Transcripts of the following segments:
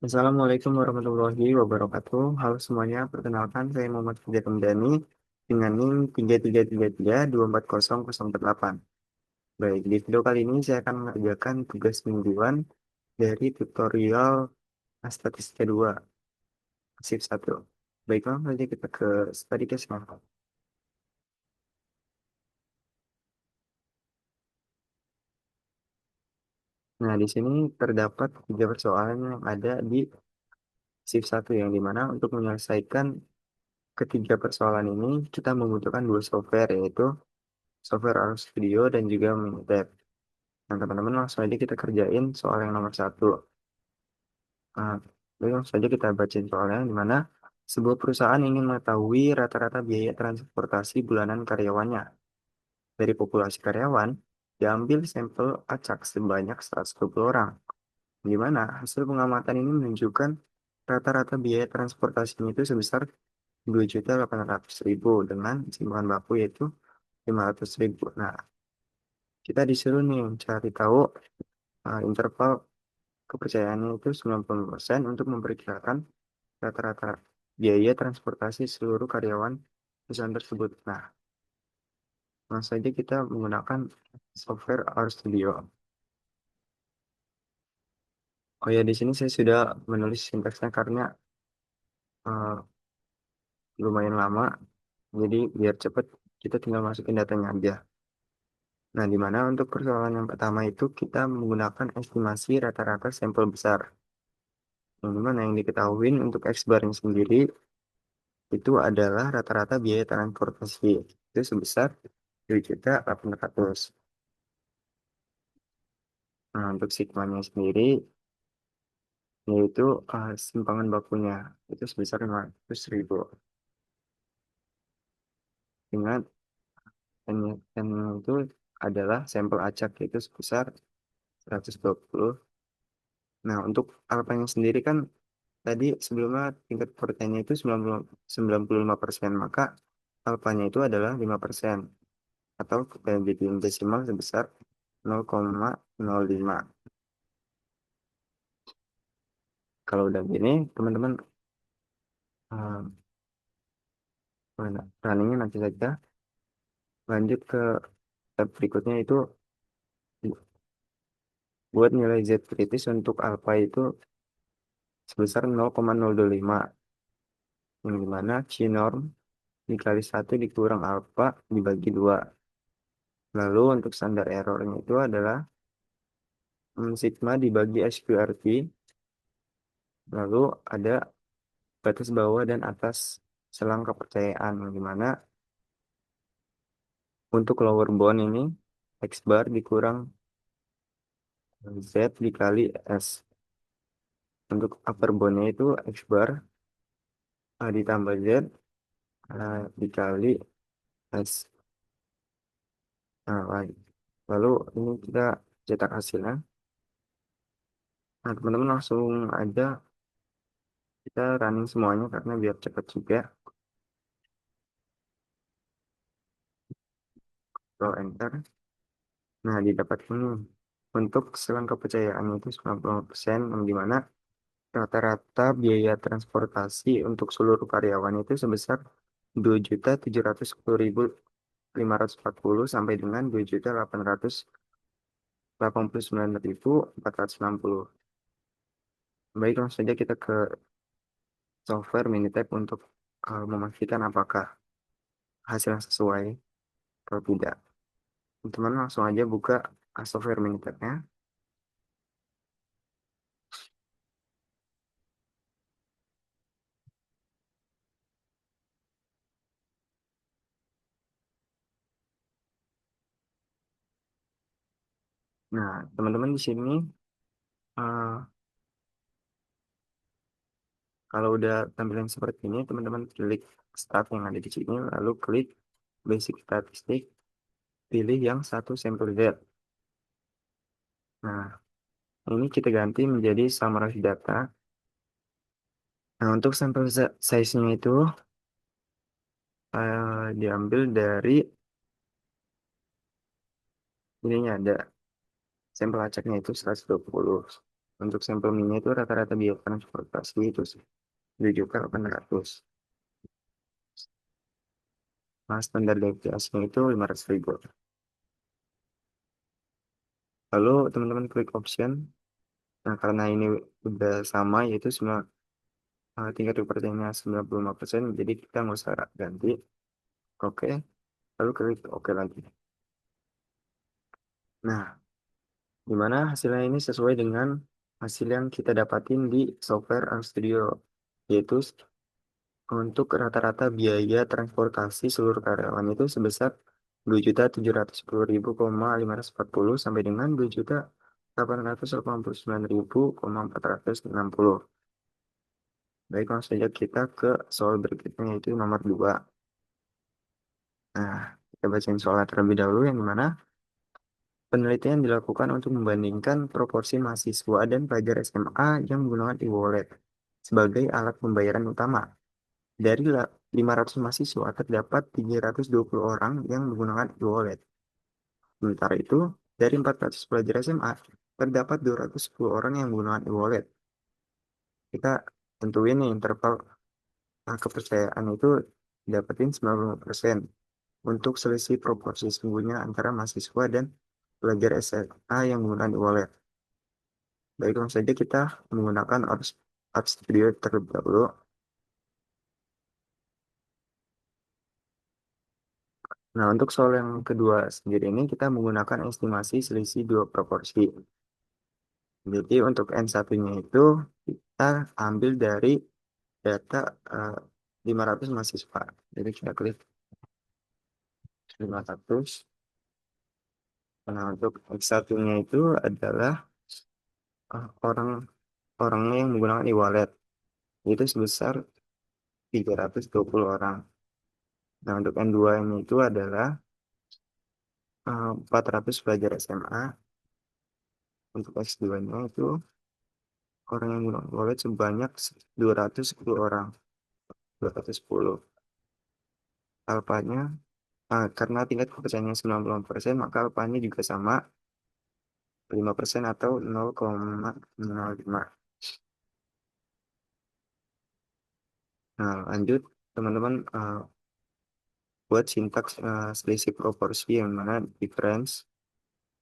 Assalamualaikum warahmatullahi wabarakatuh. Halo semuanya, perkenalkan saya Muhammad Fajar Ramdhani dengan NIM 3333240008. Baik, di video kali ini saya akan mengerjakan tugas mingguan dari tutorial Statistika 2, Shift 1. Baik, langsung saja kita ke study case. Nah, di sini terdapat tiga persoalan yang ada di Shift 1, yang dimana untuk menyelesaikan ketiga persoalan ini kita membutuhkan dua software, yaitu software RStudio dan juga Minitab. Nah, teman-teman langsung aja kita kerjain soal yang nomor satu. Nah, jadi langsung saja kita bacain soalnya, di mana sebuah perusahaan ingin mengetahui rata-rata biaya transportasi bulanan karyawannya. Dari populasi karyawan, diambil sampel acak sebanyak 120 orang. Di mana hasil pengamatan ini menunjukkan rata-rata biaya transportasinya itu sebesar 2.800.000 dengan simpan baku yaitu 500.000. Nah, kita disuruh nih mencari tahu interval kepercayaannya itu 90% untuk memperkirakan rata-rata biaya transportasi seluruh karyawan perusahaan tersebut. Nah, langsung saja kita menggunakan software RStudio. Oh ya, di sini saya sudah menulis sintaksnya karena eh, lumayan lama, jadi biar cepat kita tinggal masukin datanya aja. Nah, di mana untuk persoalan yang pertama itu kita menggunakan estimasi rata-rata sampel besar. Yang dimana yang diketahui untuk X barnya sendiri itu adalah rata-rata biaya transportasi itu sebesar 2.800.000. Nah, untuk sigmanya sendiri yaitu simpangan bakunya itu sebesar 500.000. Dengan N itu adalah sampel acak yaitu sebesar 120. Nah, untuk alfanya sendiri kan tadi sebelumnya tingkat proteinnya itu 95%, maka alfanya itu adalah 5%, atau kita bikin desimal sebesar 0,05. Kalau udah gini, teman-teman eh, runningnya nanti saja. Lanjut ke tab berikutnya itu buat nilai Z kritis untuk alfa itu sebesar 0,025. Yang dimana Q norm dikali 1 dikurang alfa dibagi 2. Lalu untuk standar errornya itu adalah sigma dibagi SQRT. Lalu ada batas bawah dan atas selang kepercayaan. Yang dimana untuk lower bound ini X bar dikurang Z dikali S. Untuk upper boundnya itu X bar ditambah Z dikali S. Nah, lalu ini kita cetak hasilnya. Nah, teman-teman langsung aja kita running semuanya karena biar cepat juga. Roll enter. Nah, didapat ini untuk selang kepercayaan itu 90%, yang dimana rata-rata biaya transportasi untuk seluruh karyawan itu sebesar 2.710.540 sampai dengan 2.889.460. Baik, langsung saja kita ke software Minitab untuk memastikan apakah hasilnya sesuai atau tidak. Teman langsung aja buka software Minitabnya. Nah, teman-teman di sini eh, kalau udah tampilan seperti ini, teman-teman klik start yang ada di sini, lalu klik basic statistik, pilih yang satu sampel Z. Nah, ini kita ganti menjadi summary data. Nah, untuk sampel size-nya itu diambil dari ininya ada sampel acaknya itu 120. Untuk sampel minyak itu rata-rata biaya transportasi itu 7.800. Nah, standar deviasinya itu 500.000. Lalu teman-teman klik option. Nah, karena ini udah sama, yaitu semua tingkat kepercayaannya 95%, jadi kita nggak usah ganti. Oke, lalu klik oke lagi. Nah, dimana hasilnya ini sesuai dengan hasil yang kita dapatin di software RStudio, yaitu untuk rata-rata biaya transportasi seluruh karyawan itu sebesar 2.710.540 sampai dengan 2.889.460. Baik, langsung saja kita ke soal berikutnya, yaitu nomor 2. Nah, kita bacain soalnya terlebih dahulu, yang dimana penelitian dilakukan untuk membandingkan proporsi mahasiswa dan pelajar SMA yang menggunakan e-wallet sebagai alat pembayaran utama. Dari 500 mahasiswa, terdapat 320 orang yang menggunakan e-wallet. Sementara itu, dari 400 pelajar SMA, terdapat 210 orang yang menggunakan e-wallet. Kita tentuin nih interval kepercayaan itu dapetin 90%. Untuk selisih proporsi sesungguhnya antara mahasiswa dan pelajar SMA yang menggunakan e-wallet. Baik, langsung saja kita menggunakan RStudio terlebih dahulu. Nah, untuk soal yang kedua sendiri ini kita menggunakan estimasi selisih dua proporsi. Jadi untuk N1-nya itu kita ambil dari data eh, 500 mahasiswa. Jadi kita klik 500. Nah, untuk X1-nya itu adalah orang orangnya yang menggunakan e-wallet. Itu sebesar 320 orang. Nah, untuk N2-nya itu adalah 400 pelajar SMA. Untuk X2-nya itu orang yang menggunakan wallet sebanyak 210 orang. 210. Alpanya, karena tingkat kepercayaannya 90%, maka alpanya juga sama 5% atau 0,05. Nah, lanjut teman-teman buat sintaks selisih proporsi yang mana difference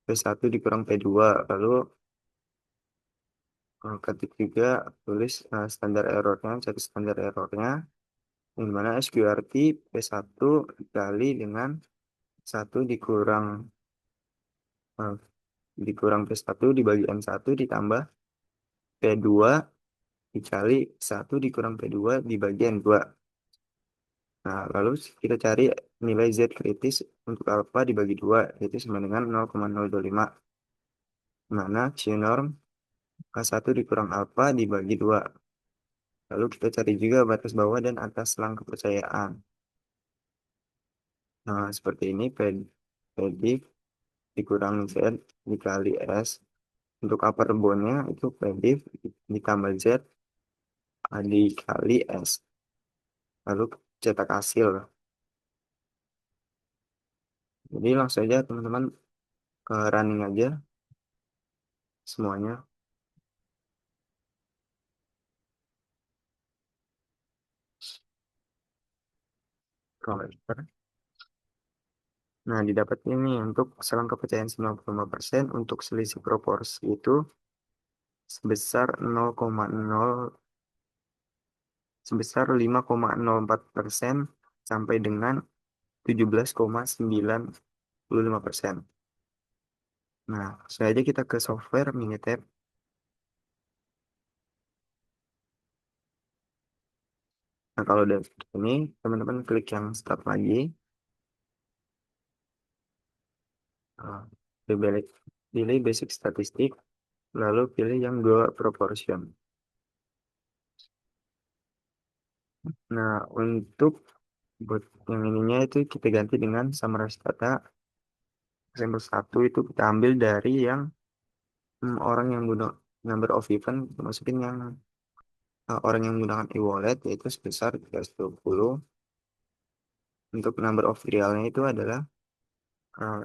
P1 dikurang P2. Lalu ketik juga tulis standar errornya, cari standar errornya, yang mana SQRT P1 dikali dengan 1 eh, dikurang P1 dibagi N1 ditambah P2 dikali 1 dikurang P2 dibagi N2. Nah, lalu kita cari nilai Z kritis untuk alfa dibagi 2, yaitu sama dengan 0,025. Mana Q norm K1 dikurang alfa dibagi 2. Lalu kita cari juga batas bawah dan atas selang kepercayaan. Nah, seperti ini, predik dikurang Z dikali S. Untuk upper boundnya itu predik ditambah Z dikali S. Lalu cetak hasil. Jadi langsung aja teman-teman ke running aja semuanya. Converter. Nah, didapat ini untuk selang kepercayaan 95% untuk selisih proporsi itu sebesar 0,0 sebesar 5,04% sampai dengan 17,95%. Nah, langsung aja kita ke software Minitab. Nah, kalau udah ini, teman-teman klik yang start lagi. Nah, pilih basic statistik, lalu pilih yang dua proportion. Nah, untuk buat yang ininya itu kita ganti dengan summarize data. Sampel 1 itu kita ambil dari yang orang yang guna number of event, masukin yang orang yang menggunakan e-wallet yaitu sebesar 320. Untuk number of realnya itu adalah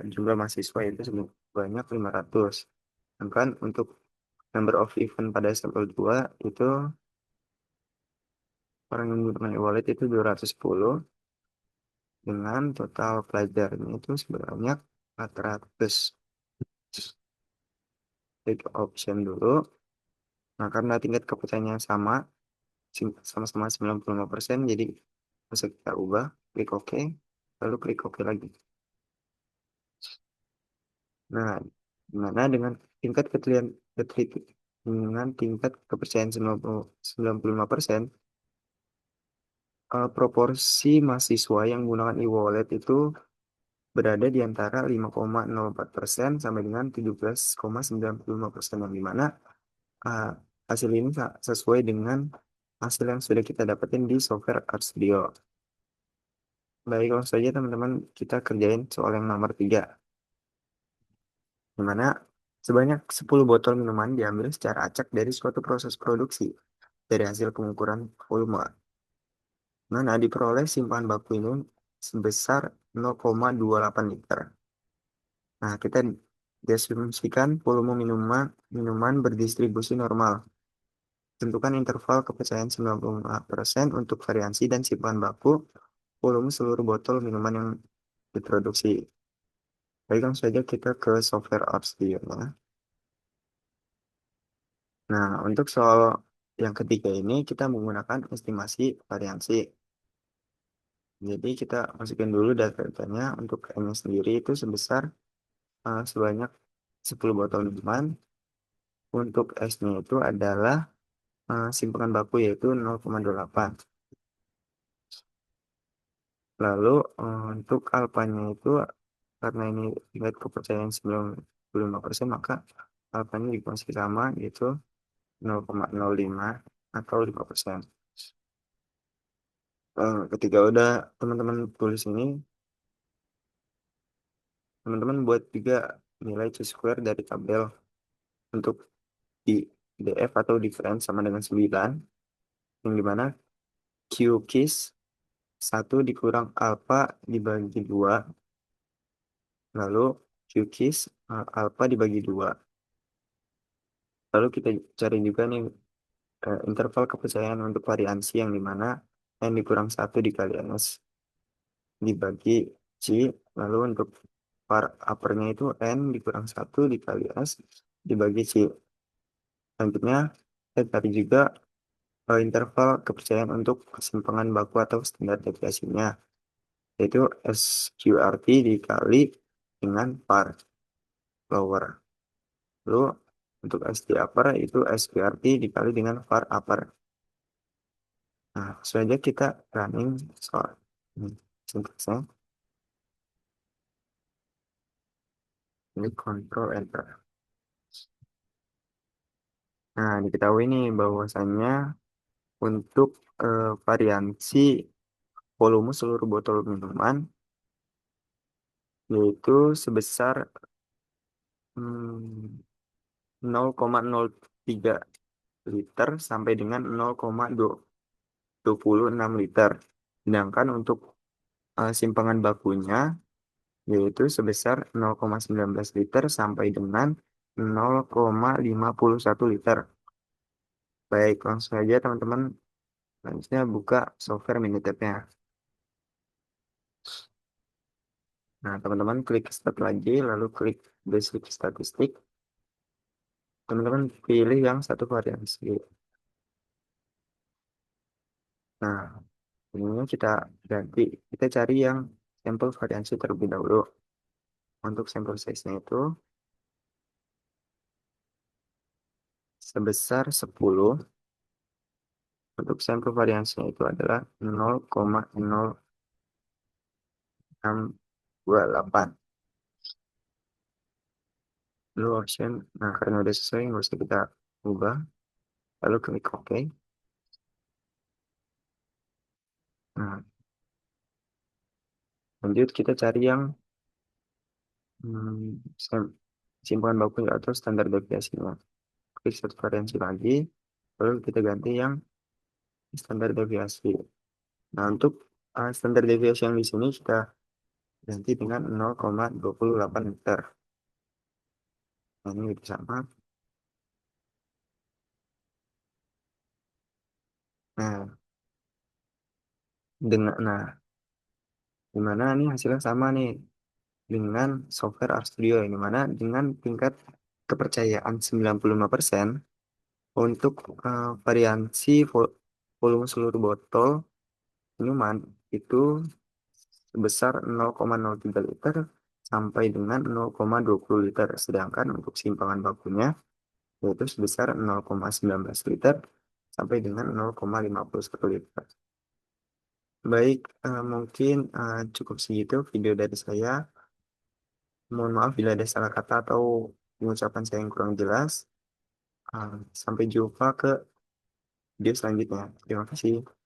jumlah mahasiswa itu sebanyak 500. Sedangkan untuk number of event pada sampel 2 itu orang yang menggunakan e-wallet itu 210 dengan total pelajarnya itu sebanyak 400. Klik option dulu. Nah, karena tingkat kepercayaannya sama-sama 95%, jadi bisa kita ubah, klik OK, lalu klik OK lagi. Nah, dimana dengan tingkat dengan tingkat kepercayaan 95%, proporsi mahasiswa yang menggunakan e-wallet itu berada di antara 5,04% sampai dengan 17,95%, yang dimana uh, hasil ini sesuai dengan hasil yang sudah kita dapetin di software Art Studio. Baik, langsung saja teman-teman kita kerjain soal yang nomor 3, dimana sebanyak 10 botol minuman diambil secara acak dari suatu proses produksi dari hasil pengukuran volume. Nah, diperoleh simpanan baku ini sebesar 0,28 liter. Nah, kita diasumsikan volume minuman berdistribusi normal. Tentukan interval kepercayaan 95% untuk variansi dan simpanan baku volume seluruh botol minuman yang diproduksi. Baik, langsung saja kita ke software Art Studio. Nah, untuk soal yang ketiga ini kita menggunakan estimasi variansi. Jadi kita masukin dulu datanya untuk M-nya sendiri itu sebanyak 10 botol minuman. Untuk S-nya itu adalah simpangan baku yaitu 0,28. Lalu untuk alfanya itu karena ini tingkat kepercayaan 95%, maka alfanya masih sama yaitu 0,05 atau 5%. Ketika udah teman-teman tulis ini, teman-teman buat juga nilai C-square dari tabel untuk di DF atau difference sama dengan 9, yang dimana Q kis 1 dikurang alpha dibagi 2, lalu Q kis alpha dibagi 2. Lalu kita cari juga nih interval kepercayaan untuk variansi, yang dimana N dikurang 1 dikali NS dibagi C. Lalu untuk var uppernya itu N dikurang 1 dikali S dibagi C. Selanjutnya kita cari juga interval kepercayaan untuk kesimpangan baku atau standar deviasinya, yaitu SQRT dikali dengan var lower. Lalu untuk ST upper itu SQRT dikali dengan var upper. Nah, langsung aja kita running soal ini. Sintaksnya ini Control Enter. Nah, diketahui nih bahwasannya untuk variansi volume seluruh botol minuman yaitu sebesar 0,03 liter sampai dengan 0,26 liter. Sedangkan untuk simpangan bakunya yaitu sebesar 0,19 liter sampai dengan 0,51 liter. Baik, langsung saja teman-teman. Selanjutnya buka software Minitab-nya. Nah, teman-teman klik start lagi, lalu klik basic statistik. Teman-teman pilih yang satu variansi. Nah, ini kita cari yang sampel variansi terlebih dahulu. Untuk sampel size-nya itu sebesar 10. Untuk sampel variansinya itu adalah 0,0628. Lalu option, nah karena udah sesuai nggak usah kita ubah. Lalu klik OK. Nah, lanjut kita cari yang simpangan baku atau standar deviasinya. Klik satu variansi lagi, lalu kita ganti yang standar deviasi. Nah, untuk standar deviasi yang di sini kita ganti dengan 0,28 liter. Nah, ini sama. Nah, nah, dimana nih hasilnya sama nih dengan software RStudio yang dimana dengan tingkat kepercayaan 95% untuk variansi volume seluruh botol minuman itu sebesar 0,03 liter sampai dengan 0,20 liter. Sedangkan untuk simpangan bakunya yaitu sebesar 0,19 liter sampai dengan 0,51 liter. Baik, mungkin cukup segitu video dari saya. Mohon maaf bila ada salah kata atau pengucapan saya yang kurang jelas. Sampai jumpa ke video selanjutnya. Terima kasih.